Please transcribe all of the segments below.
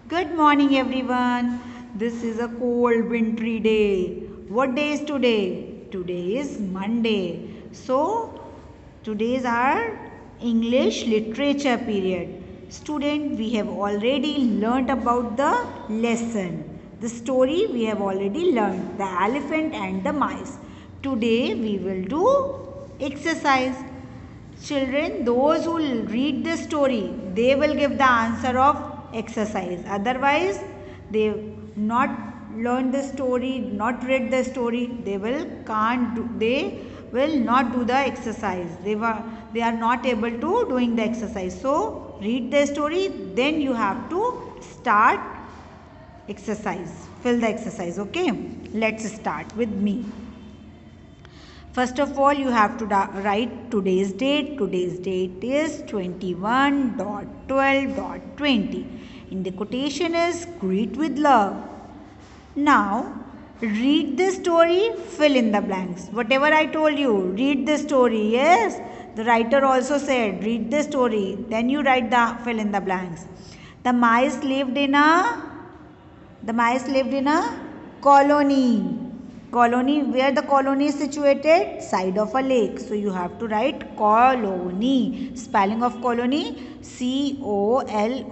Good morning, everyone. This is a cold, wintry day. What day is today? Today is Monday. So, today is our English literature period. Student, we have already learnt about the lesson. The story we have already learned. The elephant and the mice. Today we will do exercise. Children, those who will read the story, they will give the answer of exercise. Otherwise, they not learn the story, not read the story, they will not do the exercise. They are not able to doing the exercise. So read the story, then you have to start exercise. Fill the exercise. Okay, let's start with me. First of all, you have to write today's date. Today's date is 21.12.20. In the quotation is greet with love. Now, read the story, fill in the blanks. Whatever I told you, read the story. Yes, the writer also said, read the story. Then you write the fill in the blanks. The mice lived in a colony. Colony, where the colony is situated? Side of a lake. So you have to write colony. Spelling of colony, colony.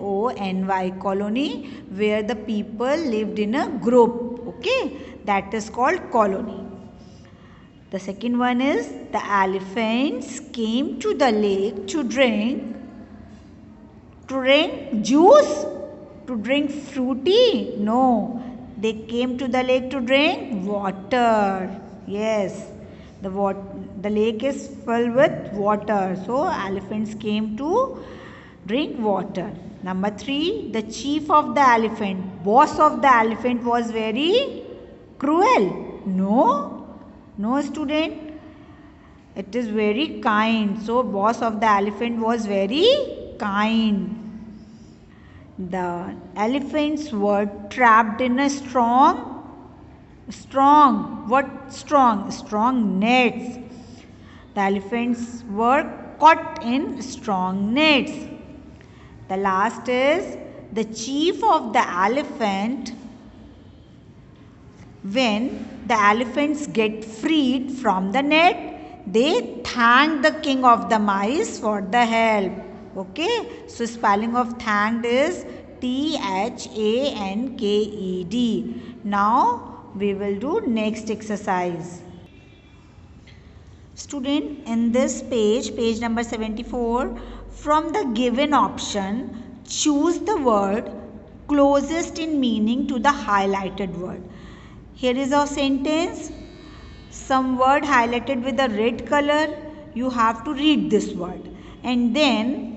Colony, where the people lived in a group. Okay, that is called colony. The second one is the elephants came to the lake to drink juice, to drink fruity. No, they came to the lake to drink water. Yes, the lake is filled with water. So elephants came to drink water. Number 3, the chief of the elephant, boss of the elephant was very cruel. No student. It is very kind. So boss of the elephant was very kind. The elephants were trapped in a strong nets. The elephants were caught in strong nets. The last is the chief of the elephant. When the elephants get freed from the net, they thank the king of the mice for the help. Okay, so spelling of thanked is THANKED. Now we will do next exercise. Student, in this page number 74, from the given option, choose the word closest in meaning to the highlighted word. Here is our sentence. Some word highlighted with a red color. You have to read this word. And then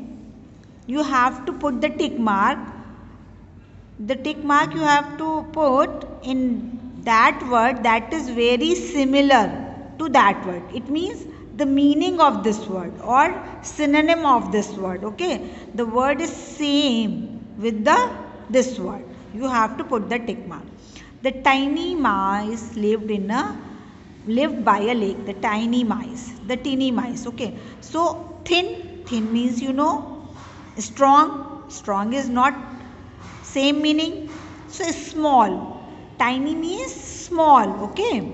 you have to put the tick mark. The tick mark you have to put in that word that is very similar to that word. It means the meaning of this word or synonym of this word. Okay, the word is same with this word. You have to put the tick mark. The tiny mice lived by a lake. The teeny mice. Okay, so thin means strong is not same meaning. So small, tiny means small. Okay,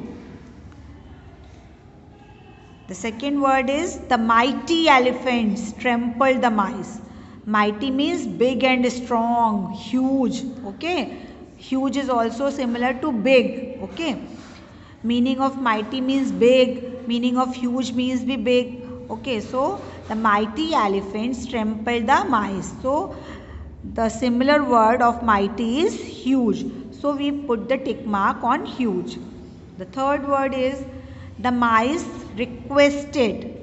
the second word is the mighty elephants trampled the mice. Mighty means big and strong, huge. Okay, huge is also similar to big. Okay, meaning of mighty means big, meaning of huge means be big. Okay, so the mighty elephants trampled the mice. So the similar word of mighty is huge. So we put the tick mark on huge. The third word is the mice requested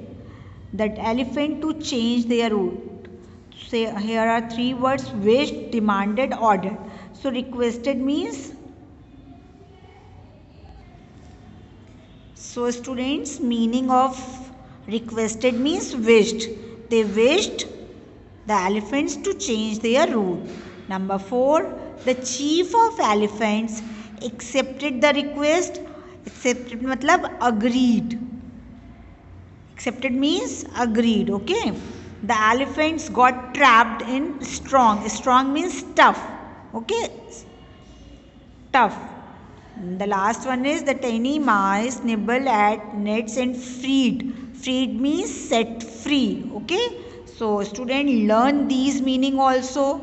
that elephant to change their route. Say here are 3 words: wished, demanded, ordered. So requested means, so students, meaning of requested means wished. They wished the elephants to change their route. Number 4, the chief of elephants accepted the request. Accepted matlab agreed. Accepted means agreed. Okay, the elephants got trapped in strong. Strong means tough. Okay, tough. The last one is the tiny mice nibble at nets and freed. Freed means set free. Okay, so student, learn these meaning also.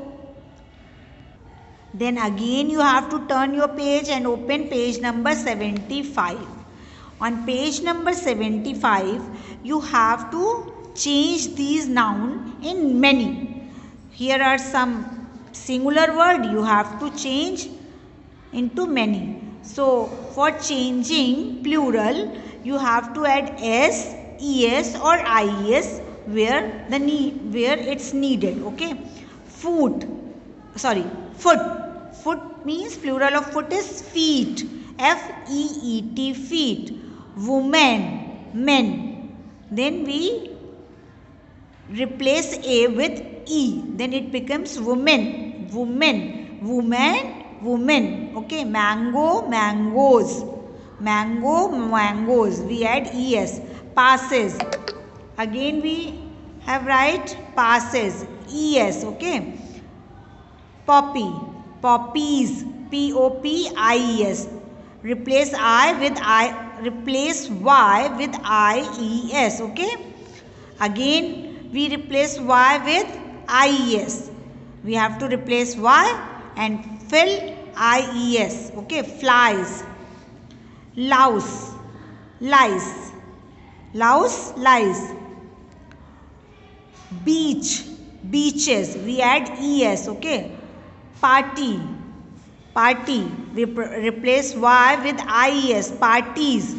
Then again you have to turn your page and open page number 75. On page number 75, you have to change these noun in many. Here are some singular word, you have to change into many. So for changing plural, you have to add s, es or ies where it's needed. Okay, foot. Foot means plural of foot is feet. F-E-E-T, feet. Woman, men. Then we replace A with E. Then it becomes woman, woman, woman, woman. Okay, mango, mangoes. Mango, mangoes. We add ES. Passes. Again we have right passes. ES. Okay. Poppy, poppies, P-O-P-I-E-S. Replace Y with I-E-S. Okay. Again we replace Y with I-E-S. We have to replace Y and fill I-E-S. Okay. Flies, louse, lice, louse, lice. Beach, beaches. We add ES. Okay. Party, party. We replace Y with IES. Parties.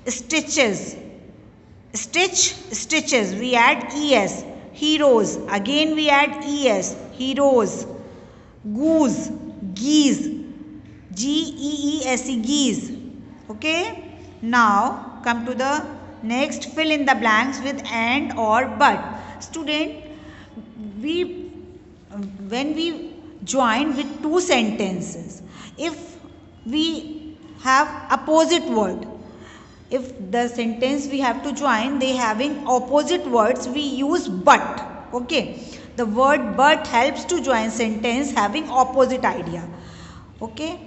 Stitches, stitch, stitches. We add ES. Heroes. Again we add ES. Heroes. Goose, geese. G-E-E-S-E, geese. Okay. Now come to the next. Fill in the blanks with and or but. Student, when we join with two sentences, if we have opposite word, if the sentence we have to join, they having opposite words, we use but. Okay, the word but helps to join sentence having opposite idea. Okay,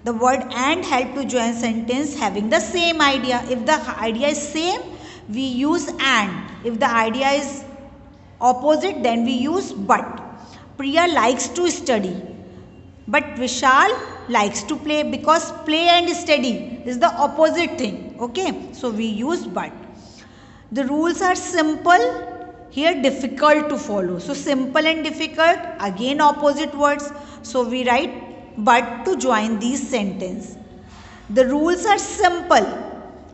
the word and help to join sentence having the same idea. If the idea is same, we use and. If the idea is opposite, then we use but. Priya likes to study, but Vishal likes to play, because play and study is the opposite thing. Okay, so we use but. The rules are simple, here difficult to follow. So simple and difficult, again opposite words. So we write but to join these sentence. The rules are simple,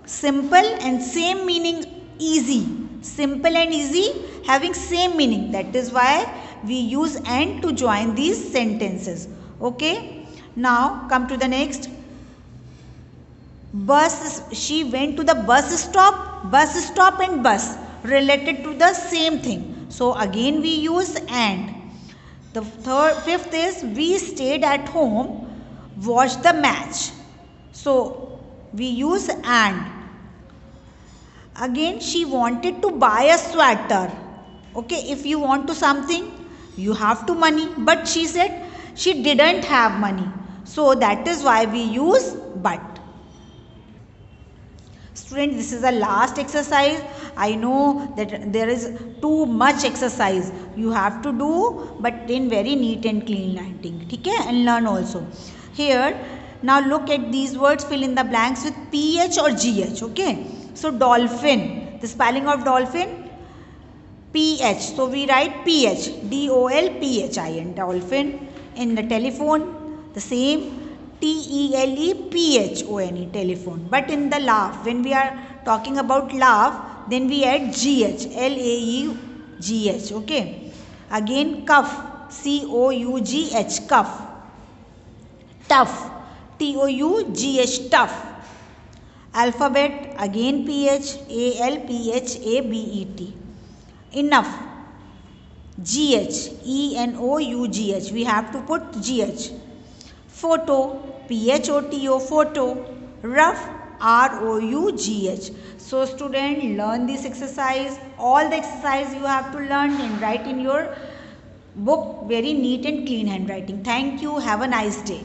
simple and same meaning, easy. Simple and easy having same meaning. That is why we use and to join these sentences. Okay. Now come to the next. Bus. She went to the bus stop. Bus stop and bus related to the same thing. So again we use and. The fifth is we stayed at home, watched the match. So we use and. Again she wanted to buy a sweater. Okay, if you want to something, you have to money, but she said she didn't have money. So that is why we use but. Student, this is the last exercise. I know that there is too much exercise you have to do, but in very neat and clean writing. Okay, and learn also. Here, now look at these words. Fill in the blanks with PH or GH. Okay. So dolphin. The spelling of dolphin, PH. So we write PH. DOLPHIN. Dolphin. In the telephone, the same. TELEPHONE. Telephone. But in the laugh, when we are talking about laugh, then we add GH. LAUGH. Okay. Again cough. COUGH. Cough. Tough. TOUGH. Tough. Alphabet, again PH. ALPHABET. Enough. GH. ENOUGH. We have to put GH. Photo. PHOTO. Photo. Rough. ROUGH. So student, learn this exercise. All the exercise you have to learn and write in your book, very neat and clean handwriting. Thank you. Have a nice day.